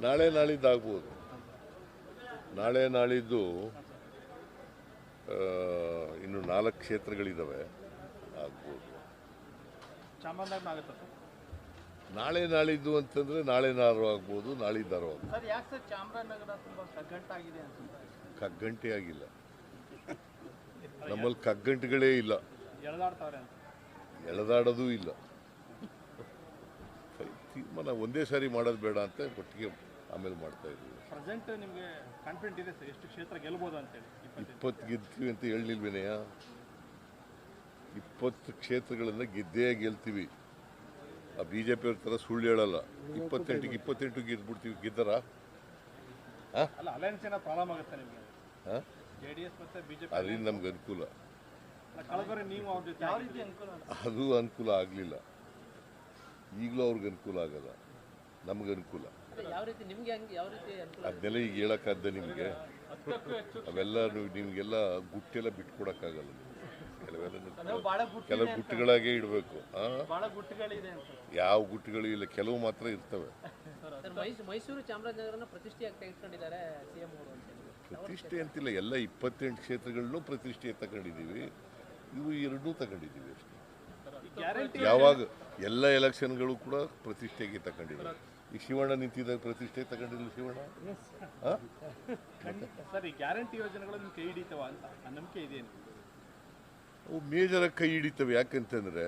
ನಾಳೆ ನಾಳಿದ್ದು ಆಗ್ಬೋದು. ನಾಳೆ ನಾಳಿದ್ದು ಇನ್ನು 4 ಕ್ಷೇತ್ರಗಳಿದ್ದಾವೆ, ಆಗ್ಬೋದು. ನಾಳೆ ನಾಳಿದ್ದು ಅಂತಂದ್ರೆ ನಾಳೆ ನಾರು ಆಗ್ಬೋದು, ನಾಳಿದ್ದಾರು ಆಗ್ಬೋದು. ಕಗ್ಗಂಟೆ ಆಗಿಲ್ಲ, ನಮ್ಮಲ್ಲಿ ಕಗ್ಗಂಟುಗಳೇ ಇಲ್ಲ, ಎಳೆದಾಡೋದು ಇಲ್ಲ. ತೀರ್ಮಾನ ಒಂದೇ ಸಾರಿ ಮಾಡೋದು ಬೇಡ ಅಂತ ಒಟ್ಟಿಗೆ ಆಮೇಲೆ ಮಾಡ್ತಾ ಇದ್ದೀವಿ. ಪ್ರೆಸೆಂಟ್ ನಿಮಗೆ ಕಾನ್ಫಿಡೆಂಟ್ ಇದೆ ಸರ್, ಎಷ್ಟು ಕ್ಷೇತ್ರ ಗೆಲ್ಬೋದು ಅಂತೇಳಿ? 20 ಗೆಲ್ತೀವಿ ಅಂತ ಹೇಳಿಲ್ವೇನೆಯ? 20 ಕ್ಷೇತ್ರಗಳನ್ನು ಗೆದ್ದೇ ಗೆಲ್ತೀವಿ. ಆ BJP ಅವ್ರ ಥರ ಸುಳ್ಳು ಹೇಳಲ್ಲ. 28ಗೆ 28 ಗೆದ್ಬಿಡ್ತೀವಿ. ಗೆದ್ದರ ಅಲಯನ್ಸ್ ಏನೋ ಪ್ರಾಬ್ಲಮ್ ಆಗುತ್ತೆ ನಿಮಗೆ? JDS ಮತ್ತು BJP ಅದರಿಂದ ನಮ್ಗೆ ಅನುಕೂಲ. ನೀವು ಅವ್ರ ಜೊತೆ ಯಾವ ರೀತಿ ಅನುಕೂಲ? ಅದು ಅನುಕೂಲ ಆಗಲಿಲ್ಲ, ಈಗಲೂ ಅವ್ರಿಗೆ ಅನುಕೂಲ ಆಗಲ್ಲ, ನಮ್ಗೆ ಅನುಕೂಲ. ಅದನ್ನೆಲ್ಲ ಈಗ ಹೇಳಕ್ಕಾದ್ದ ನಿಮಗೆ? ಅವೆಲ್ಲ ನಿಮಗೆಲ್ಲ ಗುಟ್ಟೆಲ್ಲ ಬಿಟ್ಕೊಡಕ್ಕಾಗಲ್ಲ. ಕೆಲವು ಗುಟ್ಟುಗಳಾಗೇ ಇಡಬೇಕು. ಯಾವ ಗುಟ್ಟುಗಳು ಇಲ್ಲ, ಕೆಲವು ಮಾತ್ರ ಇರ್ತವೆ. ಮೈಸೂರು ಚಾಮರಾಜನಗರನ ಪ್ರತಿಷ್ಠೆಯಾಗಿ ಇಟ್ಕೊಂಡಿದ್ದಾರೆ ಸಿಎಂ ಅವರು ಅಂತ. ಪ್ರತಿಷ್ಠೆ ಅಂತಿಲ್ಲ, ಎಲ್ಲ 28 ಕ್ಷೇತ್ರಗಳನ್ನೂ ಪ್ರತಿಷ್ಠೆ ತಗೊಂಡಿದ್ದೀವಿ, ಇವು 2 ತಗೊಂಡಿದ್ದೀವಿ ಅಷ್ಟೇ. ಯಾವಾಗ ಎಲ್ಲ ಎಲೆಕ್ಷನ್ಗಳು ಕೂಡ ಪ್ರತಿಷ್ಠೆಗೆ ತಗೊಂಡಿದ್ದಾರೆ. ಈಗ ಶಿವಣ್ಣ ನಿಂತಿದ್ದಾಗ ಪ್ರತಿಷ್ಠೆ ತಗೊಂಡಿಲ್ಲ ಶಿವಣ್ಣ? ಸರ್, ಈ ಗ್ಯಾರಂಟಿ ಯೋಜನೆಗಳು ನಿಮ್ಗೆ ಕೈ ಹಿಡಿತವ ಅಂತ ನಂಬಿಕೆ ಇದೆಯೇನು? ಅವು ಮೇಜರಾಗಿ ಕೈ ಹಿಡಿತವೆ. ಯಾಕಂತಂದರೆ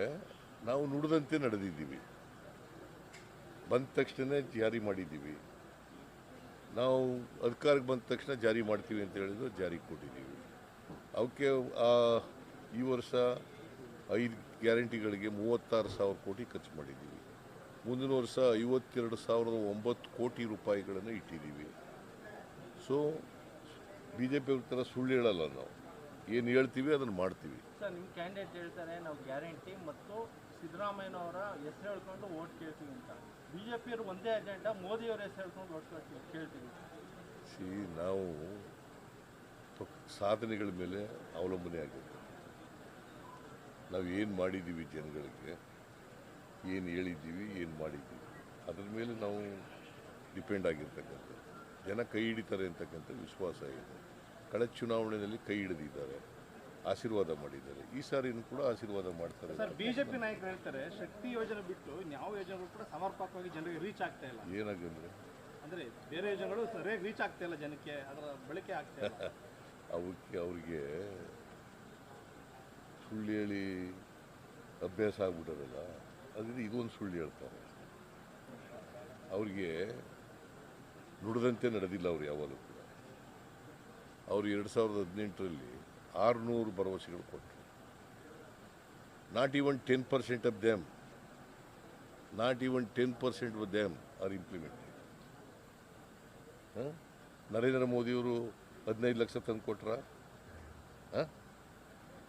ನಾವು ನುಡಿದಂತೆ ನಡೆದಿದ್ದೀವಿ, ಬಂದ ತಕ್ಷಣ ಜಾರಿ ಮಾಡಿದ್ದೀವಿ. ನಾವು ಅಧಿಕಾರಕ್ಕೆ ಬಂದ ತಕ್ಷಣ ಜಾರಿ ಮಾಡ್ತೀವಿ ಅಂತ ಹೇಳಿದ್ರು, ಜಾರಿಗೆ ಕೊಟ್ಟಿದ್ದೀವಿ. ಅವಕ್ಕೆ ಈ ವರ್ಷ 5 ಗ್ಯಾರಂಟಿಗಳಿಗೆ 36,000 ಕೋಟಿ ಖರ್ಚು ಮಾಡಿದ್ದೀವಿ. ಮುಂದಿನ ವರ್ಷ 52,009 ಕೋಟಿ ರೂಪಾಯಿಗಳನ್ನು ಇಟ್ಟಿದ್ದೀವಿ. ಸೊ BJP ಅವ್ರ ಥರ ಸುಳ್ಳು ಹೇಳಲ್ಲ, ನಾವು ಏನು ಹೇಳ್ತೀವಿ ಅದನ್ನು ಮಾಡ್ತೀವಿ. ಸರ್, ನಿಮ್ಮ ಕ್ಯಾಂಡಿಡೇಟ್ ಹೇಳ್ತಾರೆ ನಾವು ಗ್ಯಾರಂಟಿ ಮತ್ತು ಸಿದ್ದರಾಮಯ್ಯನವರ ಹೆಸರು ಹೇಳ್ಕೊಂಡು ಓಟ್ ಕೇಳ್ತೀವಿ ಅಂತ. BJP ಅವರು ಒಂದೇ ಅಜೆಂಡಾ, ಮೋದಿಯವರ ಹೆಸರು ಹೇಳ್ಕೊಂಡು ಓಟ್ ಕೇಳ್ತೀವಿ. ನಾವು ಸಾಧನೆಗಳ ಮೇಲೆ ಅವಲಂಬನೆ ಆಗಿರ್ತೀವಿ. ನಾವು ಏನು ಮಾಡಿದ್ದೀವಿ, ಜನಗಳಿಗೆ ಏನು ಹೇಳಿದ್ದೀವಿ, ಏನು ಮಾಡಿದ್ದೀವಿ, ಅದ್ರ ಮೇಲೆ ನಾವು ಡಿಪೆಂಡ್ ಆಗಿರ್ತಕ್ಕಂಥ. ಜನ ಕೈ ಹಿಡಿತಾರೆ ಅಂತಕ್ಕಂಥ ವಿಶ್ವಾಸ ಇದೆ. ಕಳೆದ ಚುನಾವಣೆಯಲ್ಲಿ ಕೈ ಹಿಡಿದಿದ್ದಾರೆ, ಆಶೀರ್ವಾದ ಮಾಡಿದ್ದಾರೆ. ಈ ಸಾರಿನೂ ಕೂಡ ಆಶೀರ್ವಾದ ಮಾಡ್ತಾರೆ. ಸರ್, BJP ನಾಯಕರು ಹೇಳ್ತಾರೆ ಶಕ್ತಿ ಯೋಜನೆ ಬಿಟ್ಟು ಯಾವ ಯೋಜನೆಗಳು ಕೂಡ ಸಮರ್ಪಕವಾಗಿ ಜನರಿಗೆ ರೀಚ್ ಆಗ್ತಾ ಇಲ್ಲ. ಏನಾಗಂದ್ರೆ ಅಂದರೆ ಬೇರೆ ಯೋಜನೆಗಳು ಸರಿಯಾಗಿ ರೀಚ್ ಆಗ್ತಾ ಇಲ್ಲ, ಜನಕ್ಕೆ ಅದರ ಬಳಕೆ ಆಗ್ತಾ ಇಲ್ಲ. ಅವ್ರಿಗೆ ಸುಳ್ಳು ಹೇಳಿ ಅಭ್ಯಾಸ ಆಗ್ಬಿಟ್ಟದಲ್ಲ, ಅದರಿಂದ ಇದೊಂದು ಸುಳ್ಳು ಹೇಳ್ತಾರೆ. ಅವ್ರಿಗೆ ನುಡಿದಂತೆ ನಡೆದಿಲ್ಲ ಅವ್ರು ಯಾವಾಗಲೂ ಕೂಡ. ಅವರು 2018ರಲ್ಲಿ 600 ಭರವಸೆಗಳು ಕೊಟ್ಟರು. Not even 10% of them, not even 10% of them are implemented. Narendra ಮೋದಿಯವರು 15 ಲಕ್ಷ ತಂದು ಕೊಟ್ರ?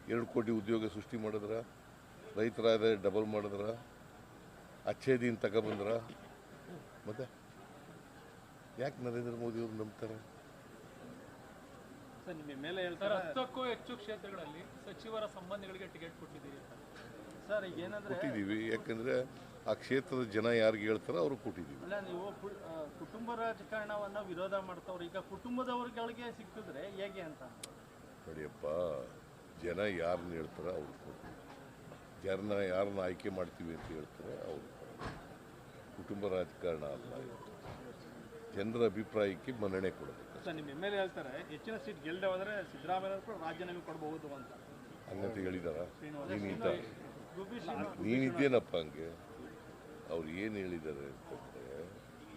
2 ಕೋಟಿ ಉದ್ಯೋಗ ಸೃಷ್ಟಿ ಮಾಡಿದ್ರ? ರೈತರ ಆದಾಯ ಡಬಲ್ ಮಾಡಿದ್ರ? ಅಚ್ಚೇದಿನ ತಗೊಬಂದ್ರ? ಮತ್ತೆ ಯಾಕೆ ನರೇಂದ್ರ ಮೋದಿಯವರು ನಂಬ್ತಾರೆ? ನಿಮ್ಮ ಮೇಲೆ ಹೇಳ್ತಾರೆ 10ಕ್ಕೂ ಹೆಚ್ಚು ಕ್ಷೇತ್ರಗಳಲ್ಲಿ ಸಚಿವರ ಸಂಬಂಧಿಗಳಿಗೆ ಟಿಕೆಟ್ ಕೊಟ್ಟಿದ್ದೀರಿ ಸರ್. ಈಗ ಏನಂದ್ರೆ ಕೊಟ್ಟಿದ್ದೀವಿ, ಯಾಕಂದರೆ ಆ ಕ್ಷೇತ್ರದ ಜನ ಯಾರಿಗೆ ಹೇಳ್ತಾರೋ ಅವ್ರಿಗೆ ಕೊಟ್ಟಿದ್ದೀವಿ. ಅಲ್ಲ, ನೀವು ಕುಟುಂಬ ರಾಜಕಾರಣವನ್ನು ವಿರೋಧ ಮಾಡ್ತಾವ್ರು. ಈಗ ಕುಟುಂಬದವ್ರಿಗೆ ಸಿಕ್ಕಿದ್ರೆ ಹೇಗೆ ಅಂತ ನೋಡಿಯಪ್ಪ, ಜನ ಯಾರನ್ನ ಹೇಳ್ತಾರೋ ಅವ್ರಿಗೆ ಕೊಡ್ತೀವಿ. ಯಾರನ್ನ ಆಯ್ಕೆ ಮಾಡ್ತೀವಿ ಅಂತ ಹೇಳ್ತಾರೆ ಅವ್ರು. ಕುಟುಂಬ ರಾಜಕಾರಣ ಅಲ್ಲ, ಜನರ ಅಭಿಪ್ರಾಯಕ್ಕೆ ಮನ್ನಣೆ ಕೊಡಬೇಕು. ಸರ್, ನಿಮ್ಮ MLA ಹೇಳ್ತಾರೆ ಹೆಚ್ಚಿನ ಸೀಟ್ ಗೆಲ್ಲದೆ ಹೋದರೆ ಸಿದ್ದರಾಮಯ್ಯ ಕೂಡ ರಾಜೀನಾಮೆ ಕೊಡಬಹುದು ಅಂತ. ಹಂಗಂತ ಹೇಳಿದಾರ? ನೀನಿದ್ದೇನಪ್ಪ ಹಂಗೆ? ಅವ್ರು ಏನು ಹೇಳಿದ್ದಾರೆ ಅಂತಂದರೆ,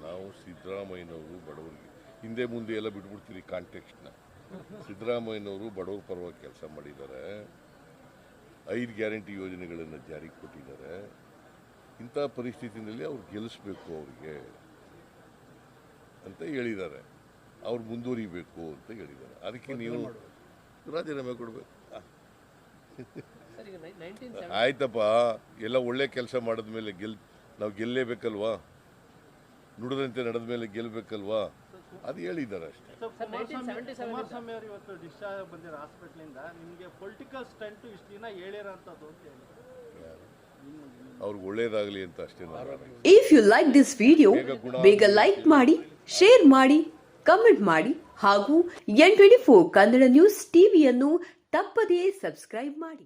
ನಾವು ಸಿದ್ದರಾಮಯ್ಯನವರು ಬಡವರಿಗೆ ಹಿಂದೆ ಮುಂದೆ ಎಲ್ಲ ಬಿಟ್ಬಿಡ್ತೀರಿ ಕಾಂಟೆಕ್ಸ್ಟ್ನ. ಸಿದ್ದರಾಮಯ್ಯನವರು ಬಡವರ ಪರವಾಗಿ ಕೆಲಸ ಮಾಡಿದ್ದಾರೆ, 5 ಗ್ಯಾರಂಟಿ ಯೋಜನೆಗಳನ್ನು ಜಾರಿಗೆ ಕೊಟ್ಟಿದ್ದಾರೆ. ಇಂಥ ಪರಿಸ್ಥಿತಿಯಲ್ಲಿ ಅವ್ರು ಗೆಲ್ಲಿಸ್ಬೇಕು ಅವ್ರಿಗೆ ಅಂತ ಹೇಳಿದ್ದಾರೆ. ಅವ್ರು ಮುಂದುವರಿಬೇಕು ಅಂತ ಹೇಳಿದ್ದಾರೆ. ಅದಕ್ಕೆ ನೀವು ರಾಜೀನಾಮೆ ಕೊಡಬೇಕು. ಆಯ್ತಪ್ಪ, ಎಲ್ಲ ಒಳ್ಳೆ ಕೆಲಸ ಮಾಡಿದ್ಮೇಲೆ ನಾವು ಗೆಲ್ಲೇಬೇಕಲ್ವಾ? ನುಡಿದಂತೆ ನಡೆದ ಮೇಲೆ ಗೆಲ್ಲಬೇಕಲ್ವಾ? ಅದು ಹೇಳಿದ್ದಾರೆ ಅಷ್ಟೇ. ಕುಮಾರಸ್ವಾಮಿ ಅವರು ಇವತ್ತು ಡಿಸ್ಚಾರ್ಜ್ ಬಂದಿರೋ ಹಾಸ್ಪಿಟ್ಲಿಂದ ನಿಮಗೆ ಪೊಲಿಟಿಕಲ್ ಸ್ಟಂಟ್ ಇಷ್ಟು ದಿನ ಹೇಳಿರೋಂಥದ್ದು ಅಂತ ಹೇಳಿ ಅವ್ರಿಗೆ ಒಳ್ಳೇದಾಗಲಿ ಅಂತ ಅಷ್ಟೇ ನಾನು if you like this video ಬೇಗ ಲೈಕ್ ಮಾಡಿ, ಶೇರ್ ಮಾಡಿ, ಕಮೆಂಟ್ ಮಾಡಿ ಹಾಗೂ N24 ಕನ್ನಡ ನ್ಯೂಸ್ ಟಿವಿಯನ್ನು ತಪ್ಪದೇ ಸಬ್ಸ್ಕ್ರೈಬ್ ಮಾಡಿ.